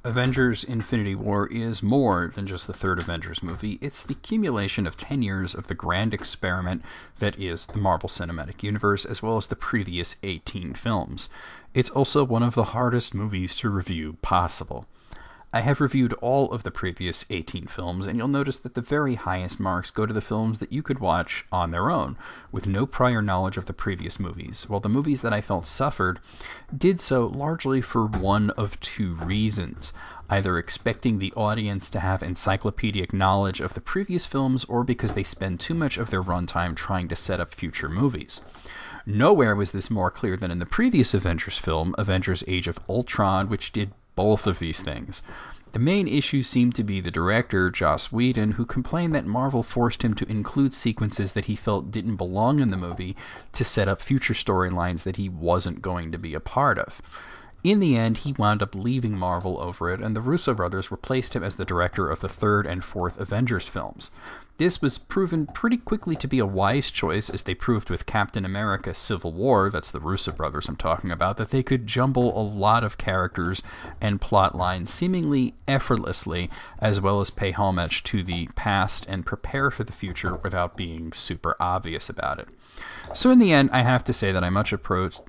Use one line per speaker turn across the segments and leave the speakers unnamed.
Avengers Infinity War is more than just the third Avengers movie. It's the accumulation of 10 years of the grand experiment that is the Marvel Cinematic Universe, as well as the previous 18 films. It's also one of the hardest movies to review possible. I have reviewed all of the previous 18 films, and you'll notice that the very highest marks go to the films that you could watch on their own, with no prior knowledge of the previous movies, while the movies that I felt suffered did so largely for one of two reasons: either expecting the audience to have encyclopedic knowledge of the previous films, or because they spend too much of their runtime trying to set up future movies. Nowhere was this more clear than in the previous Avengers film, Avengers Age of Ultron, which did both of these things. The main issue seemed to be the director, Joss Whedon, who complained that Marvel forced him to include sequences that he felt didn't belong in the movie to set up future storylines that he wasn't going to be a part of. In the end, he wound up leaving Marvel over it, and the Russo brothers replaced him as the director of the third and fourth Avengers films. This was proven pretty quickly to be a wise choice, as they proved with Captain America Civil War, that's the Russo brothers I'm talking about, that they could jumble a lot of characters and plot lines seemingly effortlessly, as well as pay homage to the past and prepare for the future without being super obvious about it. So in the end, I have to say that I much approached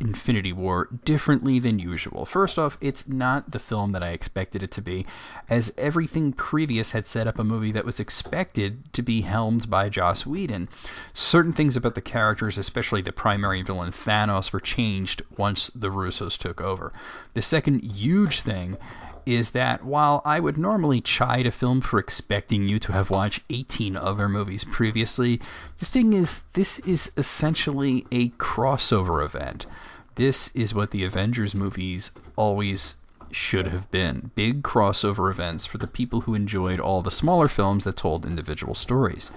Infinity War differently than usual. First off, it's not the film that I expected it to be, as everything previous had set up a movie that was expected to be helmed by Joss Whedon. Certain things about the characters, especially the primary villain Thanos, were changed once the Russos took over. The second huge thing is that while I would normally chide a film for expecting you to have watched 18 other movies previously, the thing is, this is essentially a crossover event. This is what the Avengers movies always should have been. Big crossover events for the people who enjoyed all the smaller films that told individual stories.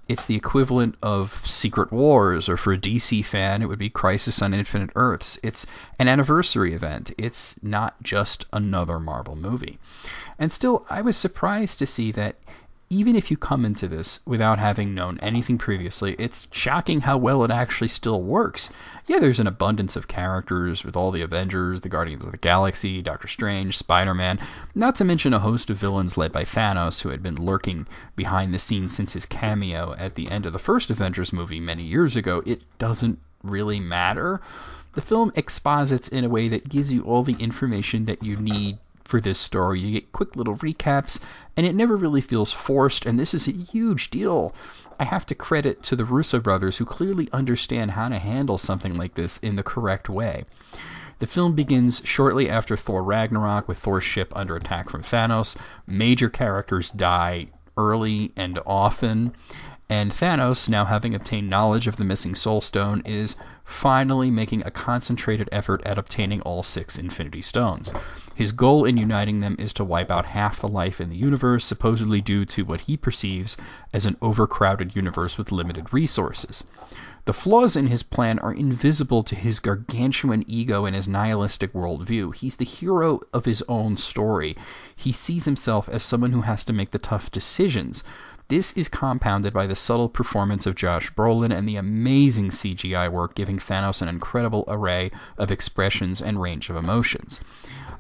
It's the equivalent of Secret Wars, or for a DC fan, it would be Crisis on Infinite Earths. It's an anniversary event. It's not just another Marvel movie. And still, I was surprised to see that even if you come into this without having known anything previously, it's shocking how well it actually still works. Yeah, there's an abundance of characters with all the Avengers, the Guardians of the Galaxy, Doctor Strange, Spider-Man, not to mention a host of villains led by Thanos, who had been lurking behind the scenes since his cameo at the end of the first Avengers movie many years ago. It doesn't really matter. The film exposits in a way that gives you all the information that you need for this story. You get quick little recaps, and it never really feels forced, and this is a huge deal. I have to credit to the Russo brothers, who clearly understand how to handle something like this in the correct way. The film begins shortly after Thor Ragnarok, with Thor's ship under attack from Thanos. Major characters die early and often, and Thanos, now having obtained knowledge of the missing Soul Stone, is finally making a concentrated effort at obtaining all 6 Infinity Stones. His goal in uniting them is to wipe out half the life in the universe, supposedly due to what he perceives as an overcrowded universe with limited resources. The flaws in his plan are invisible to his gargantuan ego and his nihilistic worldview. He's the hero of his own story. He sees himself as someone who has to make the tough decisions. This is compounded by the subtle performance of Josh Brolin and the amazing CGI work, giving Thanos an incredible array of expressions and range of emotions.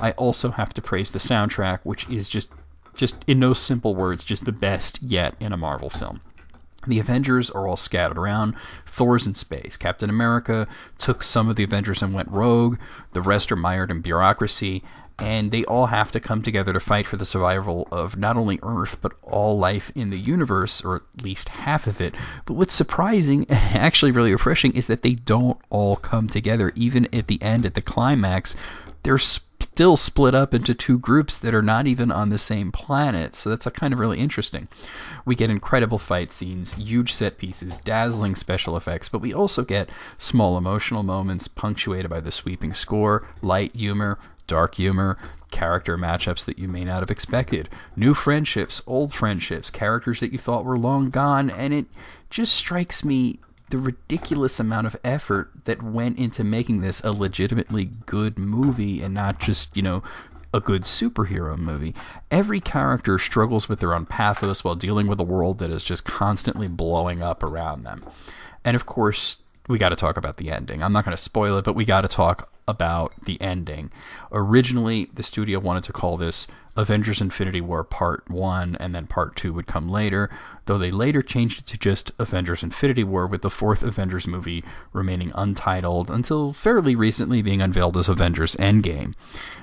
I also have to praise the soundtrack, which is just in no simple words, just the best yet in a Marvel film. The Avengers are all scattered around. Thor's in space. Captain America took some of the Avengers and went rogue. The rest are mired in bureaucracy, and they all have to come together to fight for the survival of not only Earth, but all life in the universe, or at least half of it. But what's surprising, and actually really refreshing, is that they don't all come together. Even at the end, at the climax, they're still split up into 2 groups that are not even on the same planet. So that's kind of really interesting. We get incredible fight scenes, huge set pieces, dazzling special effects, but we also get small emotional moments punctuated by the sweeping score, light humor, dark humor, character matchups that you may not have expected, new friendships, old friendships, characters that you thought were long gone, and it just strikes me the ridiculous amount of effort that went into making this a legitimately good movie and not just, a good superhero movie. Every character struggles with their own pathos while dealing with a world that is just constantly blowing up around them. And of course, we got to talk about the ending. I'm not going to spoil it, but we got to talk about the ending. Originally, the studio wanted to call this Avengers Infinity War Part 1, and then Part 2 would come later, though they later changed it to just Avengers Infinity War, with the fourth Avengers movie remaining untitled until fairly recently being unveiled as Avengers Endgame.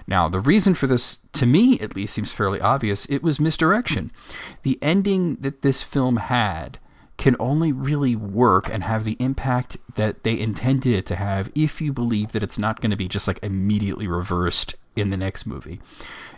Now, the reason for this, to me at least, seems fairly obvious. It was misdirection. The ending that this film had can only really work and have the impact that they intended it to have if you believe that it's not going to be just like immediately reversed in the next movie.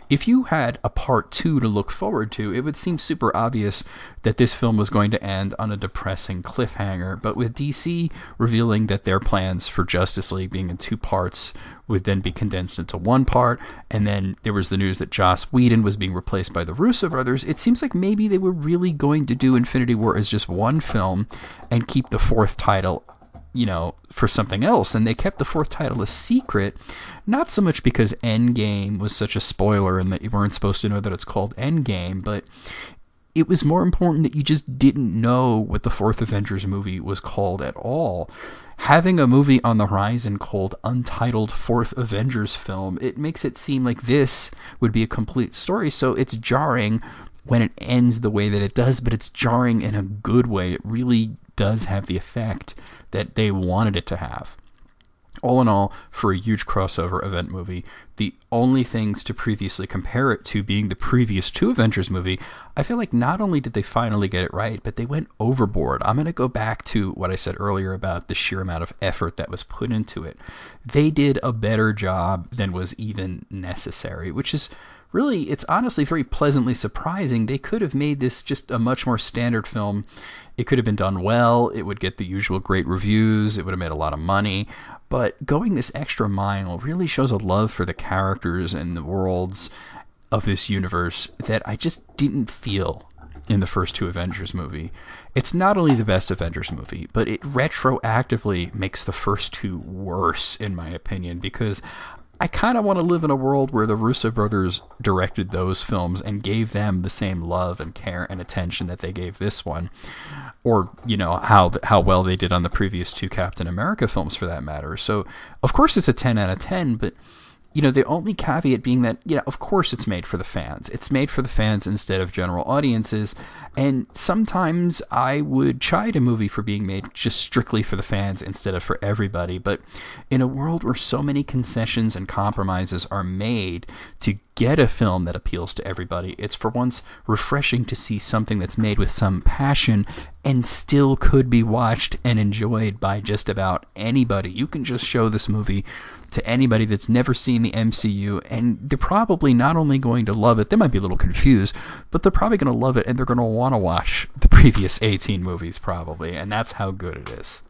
If you had a part 2 to look forward to, it would seem super obvious that this film was going to end on a depressing cliffhanger, but with DC revealing that their plans for Justice League being in 2 parts would then be condensed into 1 part, and then there was the news that Joss Whedon was being replaced by the Russo brothers, it seems like maybe they were really going to do Infinity War as just 1 film and keep the 4th title, for something else. And they kept the 4th title a secret, not so much because Endgame was such a spoiler and that you weren't supposed to know that it's called Endgame, but it was more important that you just didn't know what the 4th Avengers movie was called at all. Having a movie on the horizon called Untitled 4th Avengers Film, it makes it seem like this would be a complete story, so it's jarring when it ends the way that it does, but it's jarring in a good way. It really does have the effect that they wanted it to have. All in all, for a huge crossover event movie, the only things to previously compare it to being the previous 2 Avengers movie, I feel like not only did they finally get it right, but they went overboard. I'm going to go back to what I said earlier about the sheer amount of effort that was put into it. They did a better job than was even necessary, which is really, it's honestly very pleasantly surprising. They could have made this just a much more standard film. It could have been done well. It would get the usual great reviews. It would have made a lot of money. But going this extra mile really shows a love for the characters and the worlds of this universe that I just didn't feel in the first 2 Avengers movie. It's not only the best Avengers movie, but it retroactively makes the first 2 worse, in my opinion, because I kind of want to live in a world where the Russo brothers directed those films and gave them the same love and care and attention that they gave this one. Or, how well they did on the previous 2 Captain America films, for that matter. So, of course it's a 10 out of 10, but the only caveat being that, of course it's made for the fans. It's made for the fans instead of general audiences. And sometimes I would chide a movie for being made just strictly for the fans instead of for everybody. But in a world where so many concessions and compromises are made to get a film that appeals to everybody, it's for once refreshing to see something that's made with some passion and still could be watched and enjoyed by just about anybody. You can just show this movie to anybody that's never seen the MCU, and they're probably not only going to love it, they might be a little confused, but they're probably going to love it, and they're going to want to watch the previous 18 movies, probably, and that's how good it is.